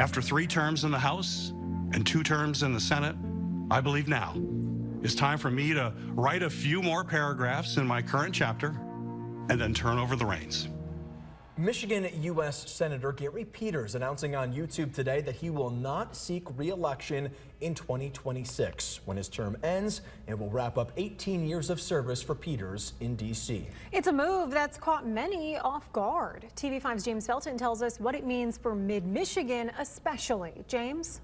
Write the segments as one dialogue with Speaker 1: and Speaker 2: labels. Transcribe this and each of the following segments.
Speaker 1: After 3 terms in the House and 2 terms in the Senate, I believe now is time for me to write a few more paragraphs in my current chapter and then turn over the reins.
Speaker 2: Michigan U.S. Senator Gary Peters announcing on YouTube today that he will not seek re-election in 2026 when his term ends and will wrap up 18 years of service for Peters in D.C.
Speaker 3: It's a move that's caught many off guard. TV5's James Felton tells us what it means for mid-Michigan especially. James?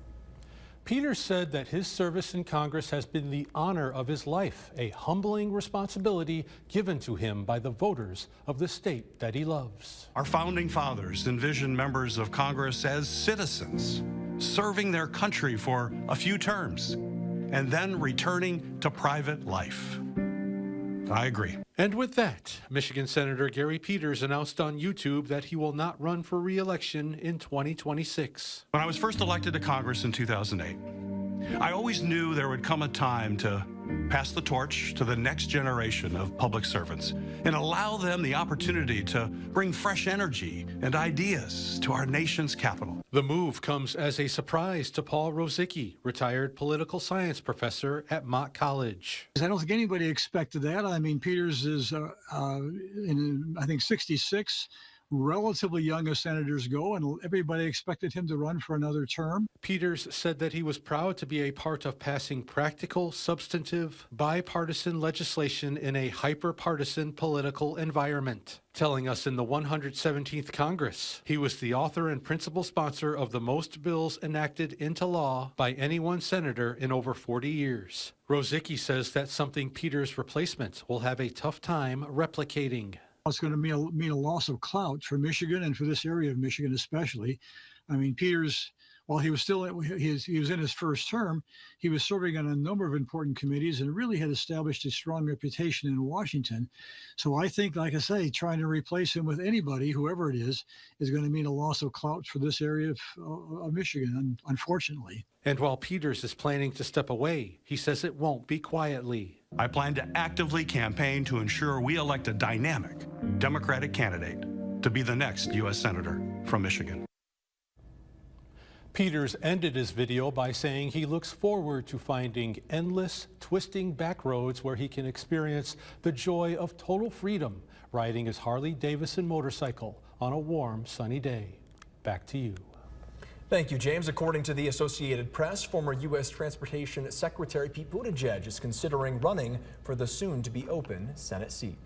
Speaker 4: Peters said that his service in Congress has been the honor of his life, a humbling responsibility given to him by the voters of the state that he loves.
Speaker 1: Our founding fathers envisioned members of Congress as citizens, serving their country for a few terms, and then returning to private life. I agree.
Speaker 4: And with that, Michigan Senator Gary Peters announced on YouTube that he will not run for re-election in 2026.
Speaker 1: When I was first elected to Congress in 2008, I always knew there would come a time to pass the torch to the next generation of public servants and allow them the opportunity to bring fresh energy and ideas to our nation's capital.
Speaker 4: The move comes as a surprise to Paul Rosicki, retired political science professor at Mott College.
Speaker 5: I don't think anybody expected that. I mean, Peters is, in, I think, 66. Relatively young as senators go, and everybody expected him to run for another term.
Speaker 4: Peters said that he was proud to be a part of passing practical, substantive, bipartisan legislation in a hyper-partisan political environment. Telling us in the 117th Congress, he was the author and principal sponsor of the most bills enacted into law by any one senator in over 40 years. Rosicki says that's something Peters' replacement will have a tough time replicating.
Speaker 5: It's going to mean a loss of clout for Michigan and for this area of Michigan especially. I mean, Peters, while he was still he was in his first term, he was serving on a number of important committees and really had established a strong reputation in Washington. So I think, like I say, trying to replace him with anybody, whoever it is going to mean a loss of clout for this area of Michigan, unfortunately.
Speaker 4: And while Peters is planning to step away, he says it won't be quietly.
Speaker 1: I plan to actively campaign to ensure we elect a dynamic Democratic candidate to be the next U.S. Senator from Michigan.
Speaker 4: Peters ended his video by saying he looks forward to finding endless, twisting back roads where he can experience the joy of total freedom, riding his Harley-Davidson motorcycle on a warm, sunny day. Back to you.
Speaker 2: Thank you, James. According to the Associated Press, former U.S. Transportation Secretary Pete Buttigieg is considering running for the soon-to-be-open Senate seat.